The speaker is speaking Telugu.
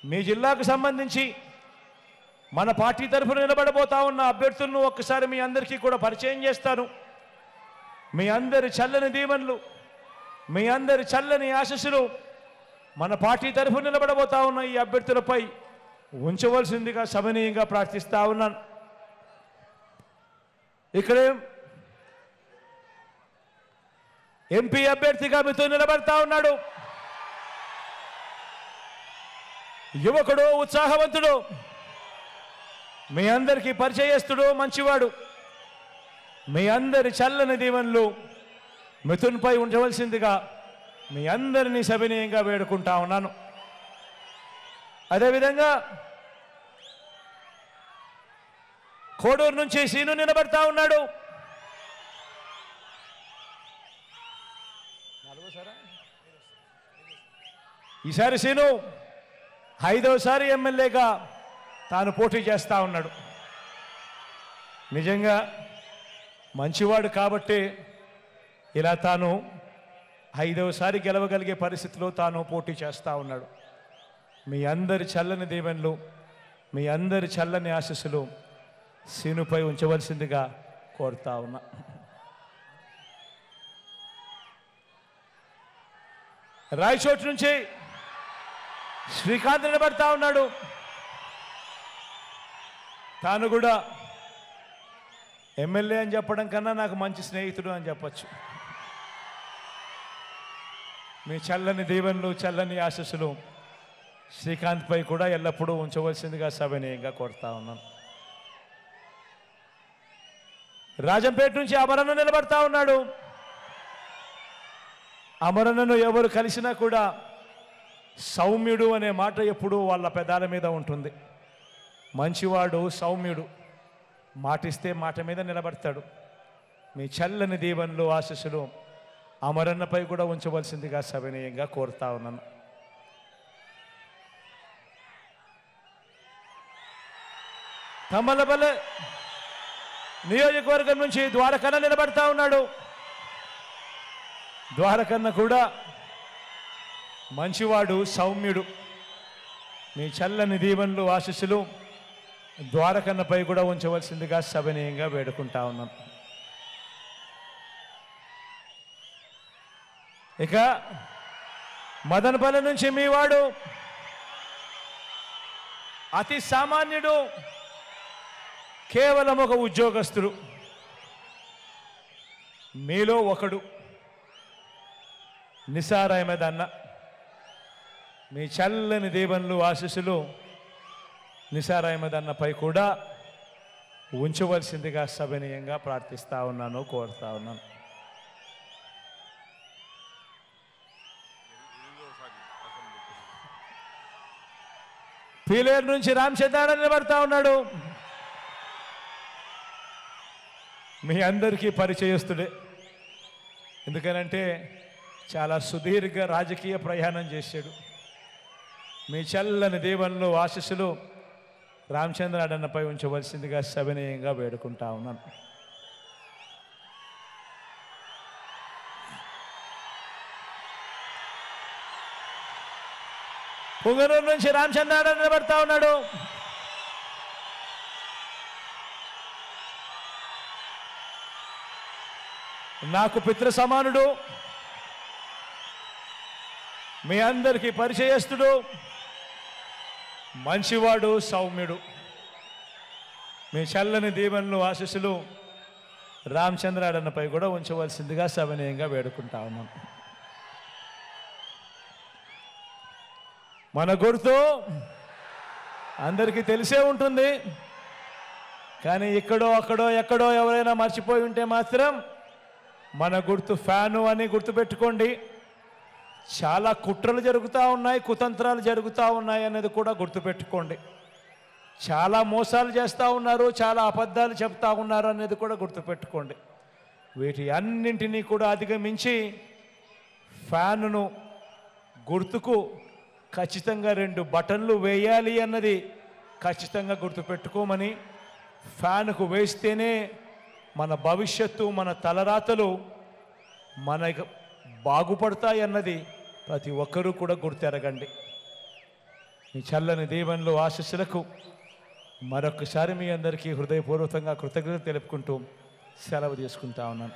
మీ జిల్లాకు సంబంధించి మన పార్టీ తరఫున నిలబడబోతా ఉన్న అభ్యర్థులను ఒక్కసారి మీ అందరికీ కూడా పరిచయం చేస్తాను. మీ అందరి చల్లని దీవెనలు, మీ అందరి చల్లని ఆశీస్సులు మన పార్టీ తరఫున నిలబడబోతా ఉన్న ఈ అభ్యర్థులపై ఉంచవలసిందిగా సవినీయంగా ప్రార్థిస్తా ఉన్నాను. ఇక్కడే ఎంపీ అభ్యర్థిగా మీతో నిలబడతా ఉన్నాడు యువకుడు, ఉత్సాహవంతుడు, మీ అందరికీ పరిచయస్తుడు, మంచివాడు. మీ అందరి చల్లని దీవెనలు మిథున్పై ఉంచవలసిందిగా మీ అందరినీ సవినీయంగా వేడుకుంటా ఉన్నాను. అదేవిధంగా కోడూరు నుంచి సీను నిలబడతా ఉన్నాడు. ఈసారి సీను 5వసారి ఎమ్మెల్యేగా తాను పోటీ చేస్తూ ఉన్నాడు. నిజంగా మంచివాడు కాబట్టి ఇలా తాను 5వసారి గెలవగలిగే పరిస్థితిలో తాను పోటీ చేస్తూ ఉన్నాడు. మీ అందరి చల్లని దీవెనలు, మీ అందరి చల్లని ఆశీస్సులు సీనుపై ఉంచవలసిందిగా కోరుతా ఉన్నా. రాయచోటు నుంచి శ్రీకాంత్ నిలబడతా ఉన్నాడు. తాను కూడా ఎమ్మెల్యే అని చెప్పడం కన్నా నాకు మంచి స్నేహితుడు అని చెప్పచ్చు. మీ చల్లని దీవెనలు, చల్లని ఆశీస్సులు శ్రీకాంత్పై కూడా ఎల్లప్పుడూ ఉంచవలసిందిగా సవినీయంగా కోరుతా ఉన్నాను. రాజంపేట నుంచి అమరన్న నిలబడతా ఉన్నాడు. అమరన్నను ఎవరు కలిసినా కూడా సౌమ్యుడు అనే మాట ఎప్పుడూ వాళ్ళ పెదాల మీద ఉంటుంది. మంచివాడు, సౌమ్యుడు, మాటిస్తే మాట మీద నిలబడతాడు. మీ చల్లని దీవెనలు, ఆశీస్సులు అమరన్నపై కూడా ఉంచవలసిందిగా సవినీయంగా కోరుతా ఉన్నాను. తమ్మలపల్లె నియోజకవర్గం నుంచి ద్వారకన్న నిలబడతా ఉన్నాడు. ద్వారకన్న కూడా మంచివాడు, సౌమ్యుడు. మీ చల్లని దీవెనలు, ఆశీస్సులు ద్వారకన్నపై కూడా ఉంచవలసిందిగా సవినీయంగా వేడుకుంటా ఉన్నాను. ఇక మదనపల్లి నుంచి మీ వాడు అతి సామాన్యుడు, కేవలం ఒక ఉద్యోగస్తుడు, మీలో ఒకడు, నిసార్ అహ్మద్ అన్న. మీ చల్లని దీవెనలు, ఆశీస్సులు నిసార్ అహ్మద్ అన్నపై కూడా ఉంచవలసిందిగా సవినీయంగా ప్రార్థిస్తా ఉన్నాను, కోరుతా ఉన్నాను. పీలేరు నుంచి రామచంద్రాడ నిలబడతా ఉన్నాడు. మీ అందరికీ పరిచయస్తుడే. ఎందుకనంటే చాలా సుదీర్ఘ రాజకీయ ప్రయాణం చేశాడు. మీ చల్లని దీవెనలు, ఆశీస్సులు రామచంద్రాడన్నపై ఉంచవలసిందిగా సవినీయంగా వేడుకుంటా ఉన్నాను. పుంగనూరు నుంచి రామచంద్రాడ నిలబడతా ఉన్నాడు. నాకు పితృ సమానుడు, మీ అందరికీ పరిచయస్తుడు, మంచివాడు, సౌమ్యుడు. మీ చల్లని దీవెనలు, ఆశీస్సులు రామచంద్రాడన్నపై కూడా ఉంచవలసిందిగా సవినీయంగా వేడుకుంటా ఉన్నాం. మన గుర్తు అందరికీ తెలిసే ఉంటుంది, కానీ ఇక్కడో అక్కడో ఎక్కడో ఎవరైనా మర్చిపోయి ఉంటే మాత్రం మన గుర్తు ఫ్యాను అని గుర్తుపెట్టుకోండి. చాలా కుట్రలు జరుగుతూ ఉన్నాయి, కుతంత్రాలు జరుగుతూ ఉన్నాయి అనేది కూడా గుర్తుపెట్టుకోండి. చాలా మోసాలు చేస్తూ ఉన్నారు, చాలా అబద్ధాలు చెప్తా ఉన్నారు అనేది కూడా గుర్తుపెట్టుకోండి. వీటి అన్నింటినీ కూడా అధిగమించి ఫ్యానును గుర్తుకు ఖచ్చితంగా 2 బటన్లు వేయాలి అన్నది ఖచ్చితంగా గుర్తుపెట్టుకోమని, ఫ్యాన్కు వేస్తేనే మన భవిష్యత్తు, మన తలరాతలు మన బాగుపడతాయి అన్నది ప్రతి ఒక్కరూ కూడా గుర్తెరగండి. మీ చల్లని దీవెనలు ఆశీస్సులకు మరొకసారి మీ అందరికీ హృదయపూర్వకంగా కృతజ్ఞత తెలుపుకుంటూ సెలవు తీసుకుంటా ఉన్నాను.